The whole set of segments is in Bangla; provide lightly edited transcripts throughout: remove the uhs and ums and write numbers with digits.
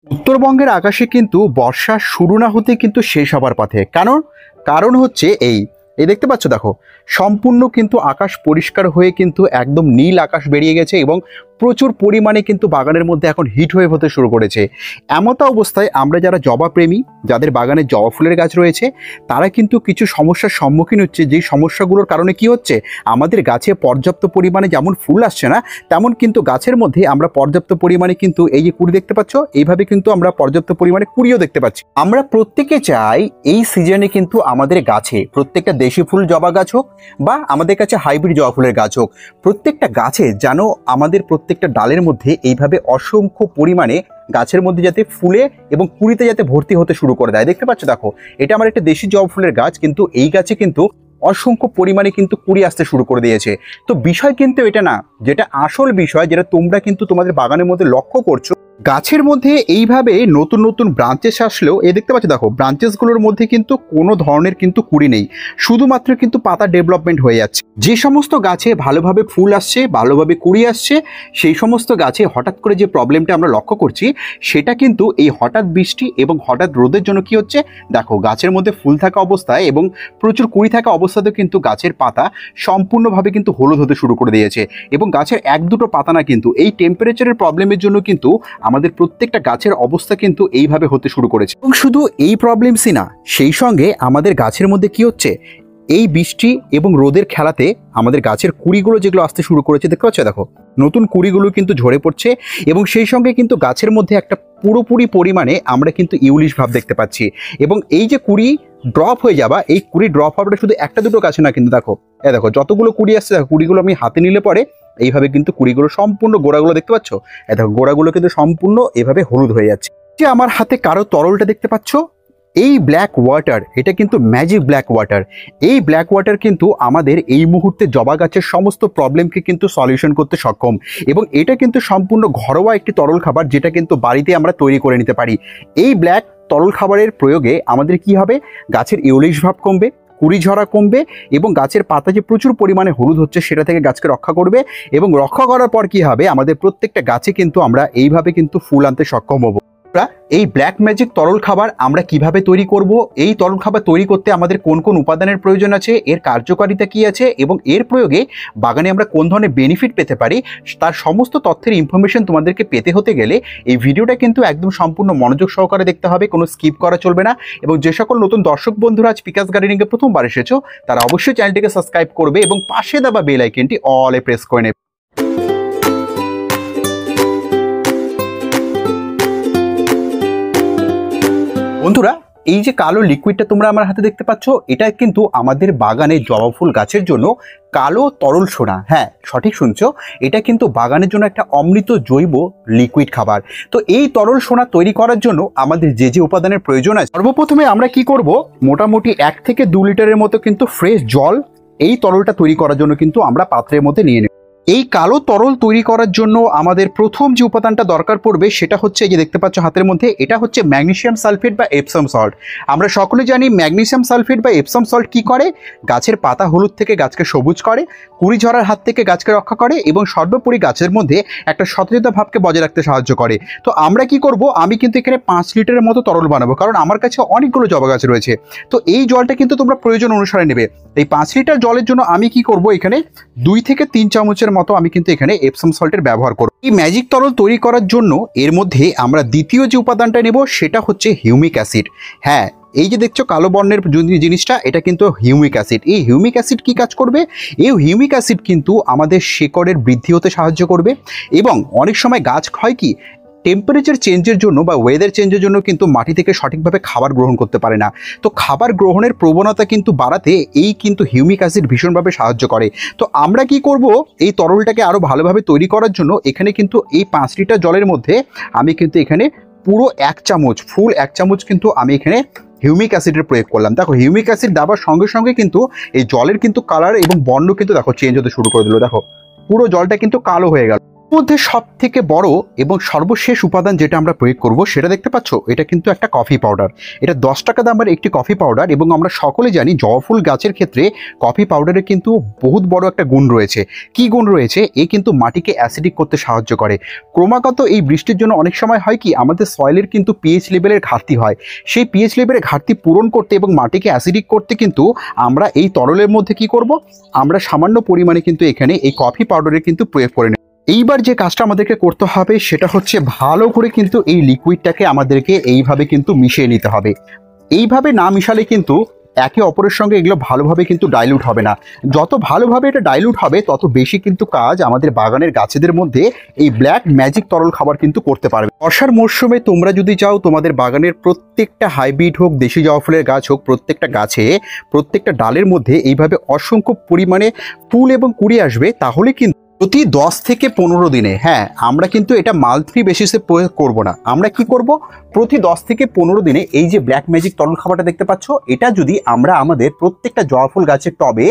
উত্তরবঙ্গের আকাশে কিন্তু বর্ষা শুরু না হতে কিন্তু শেষ হবার পথে। কারণ কারণ হচ্ছে এই এই দেখতে পাচ্ছ, দেখো সম্পূর্ণ কিন্তু আকাশ পরিষ্কার হয়ে কিন্তু একদম নীল আকাশ বেরিয়ে গেছে এবং প্রচুর পরিমাণে কিন্তু বাগানের মধ্যে এখন হিট ওয়েভ হতে শুরু করেছে। এমতা অবস্থায় আমরা যারা জবা প্রেমী, যাদের বাগানে জবা ফুলের গাছ রয়েছে, তারা কিন্তু কিছু সমস্যার সম্মুখীন হচ্ছে। যেই সমস্যাগুলোর কারণে কি হচ্ছে, আমাদের গাছে পর্যাপ্ত পরিমাণে যেমন ফুল আসছে না, তেমন কিন্তু গাছের মধ্যে আমরা পর্যাপ্ত পরিমাণে কিন্তু এই যে কুড়ি দেখতে পাচ্ছ, এইভাবে কিন্তু আমরা পর্যাপ্ত পরিমাণে কুড়িও দেখতে পাচ্ছি। আমরা প্রত্যেকে চাই এই সিজনে কিন্তু আমাদের গাছে প্রত্যেকটা দেশি ফুল জবা গাছ হোক বা আমাদের কাছে হাইব্রিড জবা ফুলের গাছ হোক, প্রত্যেকটা গাছে যেন আমাদের প্রত্যেকটা ডালের মধ্যে এইভাবে অসংখ্য পরিমাণে গাছের মধ্যে যাতে ফুলে এবং কুড়িতে যাতে ভর্তি হতে শুরু করে দেয়। দেখতে পাচ্ছ, দেখো এটা আমার একটা দেশি জবা ফুলের গাছ, কিন্তু এই গাছে কিন্তু অসংখ্য পরিমাণে কিন্তু কুড়ি আসতে শুরু করে দিয়েছে। তো বিষয় কিন্তু এটা না, যেটা আসল বিষয়, যেটা তোমরা কিন্তু তোমাদের বাগানের মধ্যে লক্ষ্য করছো, গাছের মধ্যে এইভাবে নতুন নতুন ব্রাঞ্চেস আসলেও এই দেখতে পাচ্ছ, দেখো ব্রাঞ্চেসগুলোর মধ্যে কিন্তু কোনো ধরনের কিন্তু কুড়ি নেই, শুধুমাত্র কিন্তু পাতা ডেভেলপমেন্ট হয়ে যাচ্ছে। যে সমস্ত গাছে ভালোভাবে ফুল আসছে, ভালোভাবে কুড়ি আসছে, সেই সমস্ত গাছে হঠাৎ করে যে প্রবলেমটা আমরা লক্ষ্য করছি, সেটা কিন্তু এই হঠাৎ বৃষ্টি এবং হঠাৎ রোদের জন্য কি হচ্ছে, দেখো গাছের মধ্যে ফুল থাকা অবস্থায় এবং প্রচুর কুড়ি থাকা অবস্থাতেও কিন্তু গাছের পাতা সম্পূর্ণভাবে কিন্তু হলুদ হতে শুরু করে দিয়েছে। এবং গাছের এক দুটো পাতা না, কিন্তু এই টেম্পারেচারের প্রবলেমের জন্য কিন্তু আমাদের প্রত্যেকটা গাছের অবস্থা কিন্তু এইভাবে হতে শুরু করেছে। এবং শুধু এই প্রবলেমসই না, সেই সঙ্গে আমাদের গাছের মধ্যে কি হচ্ছে, এই বৃষ্টি এবং রোদের খেলাতে আমাদের গাছের কুড়িগুলো যেগুলো আসতে শুরু করেছে, দেখতে পাচ্ছ, দেখো নতুন কুড়িগুলো কিন্তু ঝরে পড়ছে এবং সেই সঙ্গে কিন্তু গাছের মধ্যে একটা পুরোপুরি পরিমাণে আমরা কিন্তু ইউলিশ ভাব দেখতে পাচ্ছি। এবং এই যে কুড়ি ড্রপ হয়ে যাবা, এই কুড়ি ড্রপ হওয়াটা শুধু একটা দুটো গাছে না, কিন্তু দেখো দেখো যতগুলো কুড়ি আসছে, দেখো কুড়িগুলো আমি হাতে নিলে পরে এইভাবে কিন্তু কুড়িগুলো সম্পূর্ণ গোড়াগুলো দেখতে পাচ্ছ, দেখো গোড়াগুলো কিন্তু সম্পূর্ণ এভাবে হলুদ হয়ে যাচ্ছে। যে আমার হাতে কারো তরলটা দেখতে পাচ্ছ, এই ব্ল্যাক ওয়াটার, এটা কিন্তু ম্যাজিক ব্ল্যাক ওয়াটার। এই ব্ল্যাক ওয়াটার কিন্তু আমাদের এই মুহূর্তে জবা গাছের সমস্ত প্রবলেমকে কিন্তু সলিউশন করতে সক্ষম। এবং এটা কিন্তু সম্পূর্ণ ঘরোয়া একটি তরল খাবার, যেটা কিন্তু বাড়িতে আমরা তৈরি করে নিতে পারি। এই ব্ল্যাক তরল খাবারের প্রয়োগে আমাদের কি হবে, গাছের ইউলিশ ভাব কমবে, কুড়ি ঝরা কমবে এবং গাছের পাতা যে প্রচুর পরিমাণে হলুদ হচ্ছে সেটা থেকে গাছকে রক্ষা করবে। এবং রক্ষা করার পর কি হবে, আমাদের প্রত্যেকটা গাছে কিন্তু আমরা এইভাবে কিন্তু ফুল আনতে সক্ষম হব। এই ব্ল্যাক ম্যাজিক তরল খাবার আমরা কিভাবে তৈরি করব, এই তরল খাবার তৈরি করতে আমাদের কোন কোন উপাদানের প্রয়োজন আছে, এর কার্যকারিতা কি আছে এবং এর প্রয়োগে বাগানে আমরা কোন ধরনের বেনিফিট পেতে পারি, তার সমস্ত তথ্যের ইনফরমেশন তোমাদেরকে পেতে হতে গেলে এই ভিডিওটা কিন্তু একদম সম্পূর্ণ মনোযোগ সহকারে দেখতে হবে, কোনো স্কিপ করা চলবে না। এবং যে সকল নতুন দর্শক বন্ধুরা আজ পিকাস গার্ডেনিংয়ে প্রথমবার এসেছো, তারা অবশ্যই চ্যানেলটিকে সাবস্ক্রাইব করবে এবং পাশে দেওয়া বেল আইকনটি অলে প্রেস করে নেবে। বন্ধুরা, এই যে কালো লিকুইডটা তোমরা আমার হাতে দেখতে পাচ্ছ, এটা কিন্তু আমাদের বাগানে জবা ফুল গাছের জন্য কালো তরল সোনা। হ্যাঁ, সঠিক শুনছো, এটা কিন্তু বাগানের জন্য একটা অমৃত জৈব লিকুইড খাবার। তো এই তরল সোনা তৈরি করার জন্য আমাদের যে যে উপাদানের প্রয়োজন আছে, সর্বপ্রথমে আমরা কি করব, মোটামুটি 1 থেকে 2 লিটারের মতো কিন্তু ফ্রেশ জল এই তরলটা তৈরি করার জন্য কিন্তু আমরা পাত্রের মধ্যে নিয়ে নেব। এই কালো তরল তৈরি করার জন্য আমাদের প্রথম যে উপাদানটা দরকার পড়বে, সেটা হচ্ছে এই যে দেখতে পাচ্ছ হাতের মধ্যে, এটা হচ্ছে ম্যাগনেসিয়াম সালফেট বা এপসম সল্ট। আমরা সকলে জানি ম্যাগনেসিয়াম সালফেট বা এপসম সল্ট কি করে, গাছের পাতা হলুদ থেকে গাছকে সবুজ করে, কুড়ি ঝরার হাত থেকে গাছকে রক্ষা করে এবং সর্বোপরি গাছের মধ্যে একটা সতেজতা ভাবকে বজায় রাখতে সাহায্য করে। তো আমরা কি করব, আমি কিন্তু এখানে 5 লিটারের মতো তরল বানাবো, কারণ আমার কাছে অনেকগুলো জবা গাছ রয়েছে। তো এই জলটা কিন্তু তোমরা প্রয়োজন অনুসারে নেবে। এই 5 লিটার জলের জন্য আমি কি করব, এখানে 2 থেকে 3 চামচের মতো আমি কিন্তু এখানে এপসম সল্টের ব্যবহার করব। এই ম্যাজিক তরল তৈরি করার জন্য এর মধ্যে আমরা দ্বিতীয় যে উপাদানটা নেব, সেটা হচ্ছে হিউমিক অ্যাসিড। হ্যাঁ, এই যে দেখছো কালো বর্ণের জিনিসটা, এটা কিন্তু হিউমিক অ্যাসিড। এই হিউমিক অ্যাসিড কি কাজ করবে, এই হিউমিক অ্যাসিড কিন্তু আমাদের শেকড়ের বৃদ্ধি হতে সাহায্য করবে। এবং অনেক সময় গাছ হয় কি, টেম্পারেচার চেঞ্জের জন্য বা ওয়েদার চেঞ্জের জন্য কিন্তু মাটি থেকে সঠিকভাবে খাবার গ্রহণ করতে পারে না। তো খাবার গ্রহণের প্রবণতা কিন্তু বাড়াতে এই কিন্তু হিউমিক অ্যাসিড ভীষণভাবে সাহায্য করে। তো আমরা কি করব, এই তরলটাকে আরও ভালোভাবে তৈরি করার জন্য এখানে কিন্তু এই 5 লিটার জলের মধ্যে আমি কিন্তু এখানে পুরো 1 চামচ, ফুল 1 চামচ কিন্তু আমি এখানে হিউমিক অ্যাসিডের প্রয়োগ করলাম। দেখো হিউমিক অ্যাসিড দেওয়ার সঙ্গে সঙ্গে কিন্তু এই জলের কিন্তু কালার এবং বর্ণ কিন্তু দেখো চেঞ্জ হতে শুরু করে দিল। দেখো পুরো জলটা কিন্তু কালো হয়ে গেল। মধ্যে সব থেকে বড় এবং সর্বশেষ উপাদান যেটা আমরা প্রয়োগ করব সেটা দেখতে পাচ্ছ, এটা কিন্তু একটা কফি পাউডার। এটা 10 টাকা দামের একটি কফি পাউডার এবং আমরা সকলে জানি জবা ফুল গাছের ক্ষেত্রে কফি পাউডারের কিন্তু বহুত বড় একটা গুণ রয়েছে। কি গুণ রয়েছে? এ কিন্তু মাটিকে অ্যাসিডিক করতে সাহায্য করে। ক্রমাগত এই বৃষ্টির জন্য অনেক সময় হয় কি, আমাদের সয়েলের কিন্তু পিএইচ লেভেলের ঘাটতি হয়। সেই পিএইচ লেভেলের ঘাটতি পূরণ করতে এবং মাটিকে অ্যাসিডিক করতে কিন্তু আমরা এই তরলের মধ্যে কি করব, আমরা সামান্য পরিমাণে কিন্তু এখানে এই কফি পাউডারের কিন্তু প্রয়োগ করে নেব। এইবার যে কাজটা আমাদেরকে করতে হবে সেটা হচ্ছে ভালো করে কিন্তু এই লিকুইডটাকে আমাদেরকে এইভাবে কিন্তু মিশিয়ে নিতে হবে। এইভাবে না মিশালে কিন্তু একে অপরের সঙ্গে এগুলো ভালোভাবে কিন্তু ডাইলুট হবে না। যত ভালোভাবে এটা ডাইলুট হবে তত বেশি কিন্তু কাজ আমাদের বাগানের গাছেদের মধ্যে এই ব্ল্যাক ম্যাজিক তরল খাবার কিন্তু করতে পারবে। বর্ষার মরশুমে তোমরা যদি চাও তোমাদের বাগানের প্রত্যেকটা হাইব্রিড হোক, দেশি জবা ফুলের গাছ হোক, প্রত্যেকটা গাছে প্রত্যেকটা ডালের মধ্যে এইভাবে অসংখ্য পরিমাণে ফুল এবং কুড়ি আসবে, তাহলে কিন্তু প্রতি 10 থেকে 15 দিনে, হ্যাঁ আমরা কিন্তু এটা মান্থলি বেসিসে প্রয়োগ করব না, আমরা কি করব প্রতি 10 থেকে 15 দিনে এই যে ব্ল্যাক ম্যাজিক তরল খাবারটা দেখতে পাচ্ছ, এটা যদি আমরা আমাদের প্রত্যেকটা জবা ফুল গাছের টবে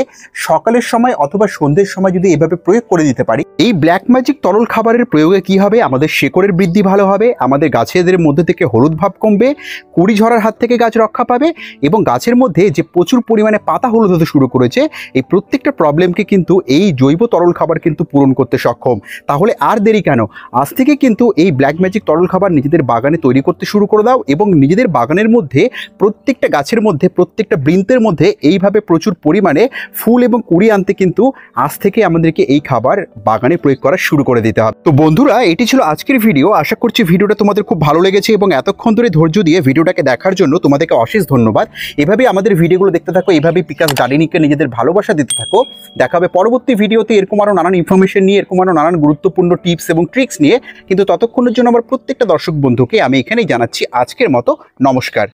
সকালের সময় অথবা সন্ধ্যের সময় যদি এভাবে প্রয়োগ করে দিতে পারি, এই ব্ল্যাক ম্যাজিক তরল খাবারের প্রয়োগে কি হবে, আমাদের শেকড়ের বৃদ্ধি ভালো হবে, আমাদের গাছেদের মধ্যে থেকে হলুদ ভাব কমবে, কুড়ি ঝরার হাত থেকে গাছ রক্ষা পাবে এবং গাছের মধ্যে যে প্রচুর পরিমাণে পাতা হলুদ হতে শুরু করেছে এই প্রত্যেকটা প্রবলেমকে কিন্তু এই জৈব তরল খাবার কিন্তু পূরণ করতে সক্ষম। তাহলে আর দেরি কেন, আজ থেকে কিন্তু এই ব্ল্যাক ম্যাজিক তরল খাবার নিজেদের বাগানে তৈরি করতে শুরু করে দাও এবং নিজেদের বাগানের মধ্যে প্রত্যেকটা গাছের মধ্যে প্রত্যেকটা বৃন্তের মধ্যে এইভাবে প্রচুর পরিমাণে ফুল এবং কুড়ি আনতে কিন্তু আজ থেকে আমাদেরকে এই খাবার বাগানে প্রয়োগ করা শুরু করে দিতে হবে। তো বন্ধুরা, এটি ছিল আজকের ভিডিও। আশা করছি ভিডিওটা তোমাদের খুব ভালো লেগেছে এবং এতক্ষণ ধরে ধৈর্য দিয়ে ভিডিওটাকে দেখার জন্য তোমাদেরকে অশেষ ধন্যবাদ। এভাবে আমাদের ভিডিওগুলো দেখতে থাকো, এভাবেই পিকাস গার্ডেনিংকে নিজেদের ভালোবাসা দিতে থাকো। দেখা হবে পরবর্তী ভিডিওতে এরকম আরও নানান ইনফরমেশন নিয়ে, এরকম আরও নানান গুরুত্বপূর্ণ টিপস এবং ট্রিক্স নিয়ে। কিন্তু ততক্ষণের জন্য আমার প্রত্যেকটা দর্শক বন্ধুকে আমি এখানেই জানাচ্ছি আজকের মতো নমস্কার।